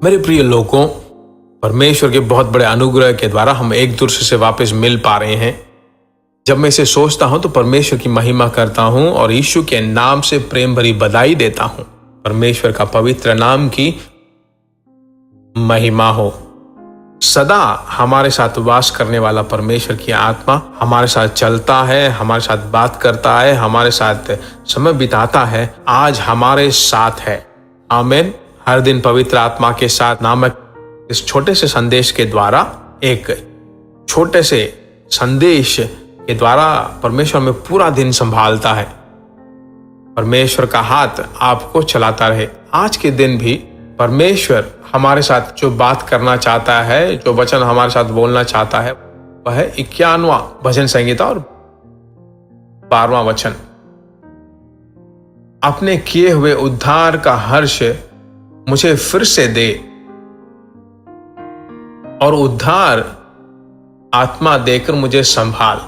मेरे प्रिय लोगों, परमेश्वर के बहुत बड़े अनुग्रह के द्वारा हम एक दूसरे से वापस मिल पा रहे हैं। जब मैं इसे सोचता हूं तो परमेश्वर की महिमा करता हूं और यीशु के नाम से प्रेम भरी बधाई देता हूं। परमेश्वर का पवित्र नाम की महिमा हो। सदा हमारे साथ वास करने वाला परमेश्वर की आत्मा हमारे साथ चलता है, हमारे साथ बात करता है, हमारे साथ समय बिताता है, आज हमारे साथ है। आमीन। हर दिन पवित्र आत्मा के साथ नामक इस छोटे से संदेश के द्वारा, एक छोटे से संदेश के द्वारा परमेश्वर में पूरा दिन संभालता है। परमेश्वर का हाथ आपको चलाता रहे। आज के दिन भी परमेश्वर हमारे साथ जो बात करना चाहता है, जो वचन हमारे साथ बोलना चाहता है, वह है 51वां भजन संहिता और 12वां वचन। अपने किए हुए उद्धार का हर्ष मुझे फिर से दे और उद्धार आत्मा देकर मुझे संभाल।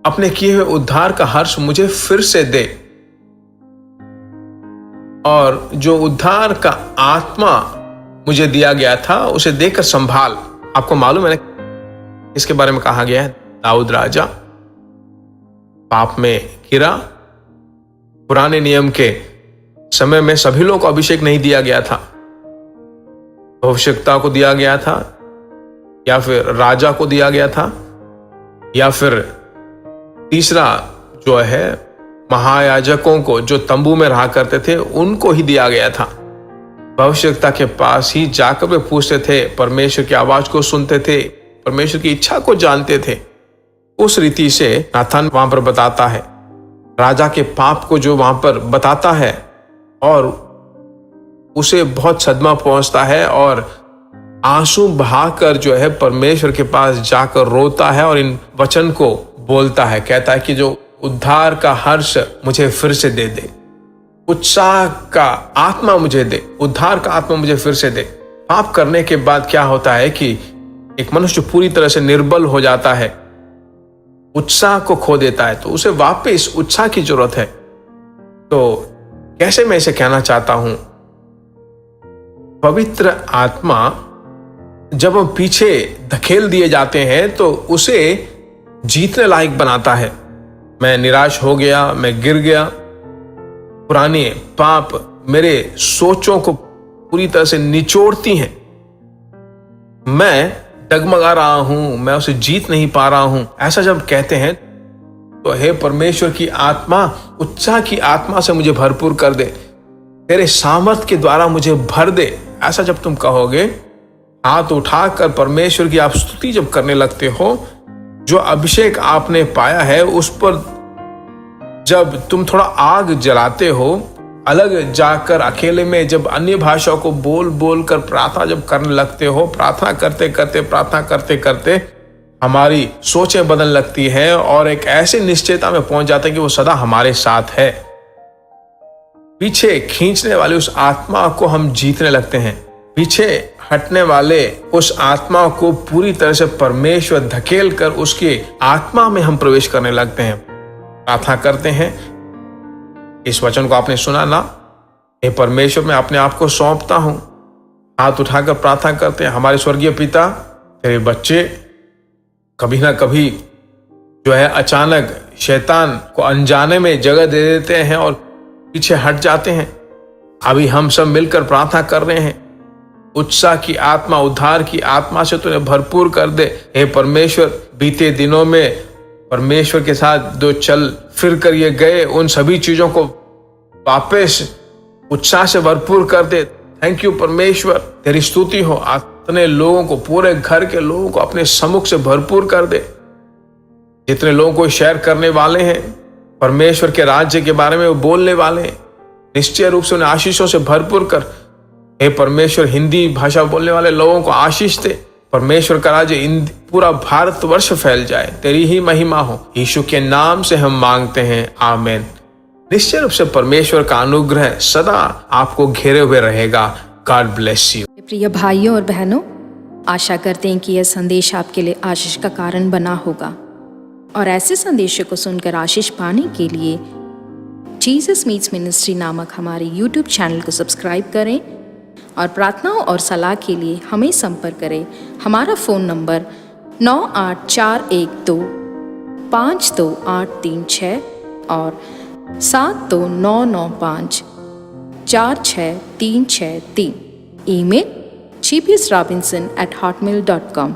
अपने किए हुए उद्धार का हर्ष मुझे फिर से दे और जो उद्धार का आत्मा मुझे दिया गया था उसे देकर संभाल। आपको मालूम है ना इसके बारे में कहा गया है? दाऊद राजा पाप में गिरा। पुराने नियम के समय में सभी लोग को अभिषेक नहीं दिया गया था, भविष्यवक्ता को दिया गया था, या फिर राजा को दिया गया था, या फिर तीसरा जो है महायाजकों को, जो तंबू में रहा करते थे, उनको ही दिया गया था। भविष्यवक्ता के पास ही जाकर वे पूछते थे, परमेश्वर की आवाज को सुनते थे, परमेश्वर की इच्छा को जानते थे। उस रीति से नाथान वहां पर बताता है, राजा के पाप को जो वहां पर बताता है और उसे बहुत सदमा पहुंचता है और आंसू बहाकर जो है परमेश्वर के पास जाकर रोता है और इन वचन को बोलता है। कहता है कि जो उद्धार का हर्ष मुझे फिर से दे दे, उत्साह का आत्मा मुझे दे, उद्धार का आत्मा मुझे फिर से दे। पाप करने के बाद क्या होता है कि एक मनुष्य पूरी तरह से निर्बल हो जाता है, उत्साह को खो देता है, तो उसे वापस उत्साह की जरूरत है। तो कैसे मैं इसे कहना चाहता हूं, पवित्र आत्मा जब हम पीछे धकेल दिए जाते हैं तो उसे जीतने लायक बनाता है। मैं निराश हो गया, मैं गिर गया, पुराने पाप मेरे सोचों को पूरी तरह से निचोड़ती हैं, मैं डगमगा रहा हूं, मैं उसे जीत नहीं पा रहा हूं, ऐसा जब कहते हैं तो हे परमेश्वर की आत्मा, उत्साह की आत्मा से मुझे भरपूर कर दे, तेरे सामर्थ के द्वारा मुझे भर दे। ऐसा जब तुम कहोगे, हाथ उठाकर परमेश्वर की आप स्तुति जब करने लगते हो, जो अभिषेक आपने पाया है उस पर जब तुम थोड़ा आग जलाते हो, अलग जाकर अकेले में जब अन्य भाषाओं को बोल बोल कर प्रार्थना जब करने लगते हो, प्रार्थना करते करते हमारी सोचें बदलने लगती है और एक ऐसी निश्चयता में पहुंच जाते हैं कि वो सदा हमारे साथ है। पीछे खींचने वाली उस आत्मा को हम जीतने लगते हैं, पीछे हटने वाले उस आत्मा को पूरी तरह से परमेश्वर धकेल कर उसकी आत्मा में हम प्रवेश करने लगते हैं। प्रार्थना करते हैं, इस वचन को आपने सुना ना, हे परमेश्वर मैं अपने आप को सौंपता हूं। हाथ उठाकर प्रार्थना करते हैं, हमारे स्वर्गीय पिता, तेरे बच्चे कभी ना कभी जो है अचानक शैतान को अनजाने में जगह दे देते हैं और पीछे हट जाते हैं। अभी हम सब मिलकर प्रार्थना कर रहे हैं, उत्साह की आत्मा, उद्धार की आत्मा से तूने भरपूर कर दे। हे परमेश्वर, बीते दिनों में परमेश्वर के साथ जो चल फिर कर ये गए, उन सभी चीजों को वापस उत्साह से भरपूर कर दे। थैंक यू परमेश्वर, तेरी स्तुति हो। अपने लोगों को, पूरे घर के लोगों को अपने सम्मुख से भरपूर कर दे। जितने लोगों को शेयर करने वाले हैं परमेश्वर के राज्य के बारे में, वो बोलने वाले हैं, निश्चय रूप से उन्हें आशीषों से भरपूर कर। हे परमेश्वर, हिंदी भाषा बोलने वाले लोगों को आशीष दे। परमेश्वर का राज्य पूरा भारतवर्ष फैल जाए, तेरी ही महिमा हो। यीशु के नाम से हम मांगते हैं, आमीन। निश्चय रूप से परमेश्वर का अनुग्रह सदा आपको घेरे हुए रहेगा। God bless you. प्रिय भाइयों और बहनों, आशा करते हैं कि यह संदेश आपके लिए आशीष का कारण बना होगा और ऐसे संदेशों को सुनकर आशीष पाने के लिए जीसस मीट्स मिनिस्ट्री नामक हमारे YouTube चैनल को सब्सक्राइब करें और प्रार्थनाओं और सलाह के लिए हमें संपर्क करें। हमारा फ़ोन नंबर 9841252836 और 7299546363। Email gbsrobinson@hotmail.com।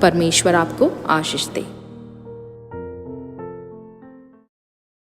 परमेश्वर आपको आशीष दे।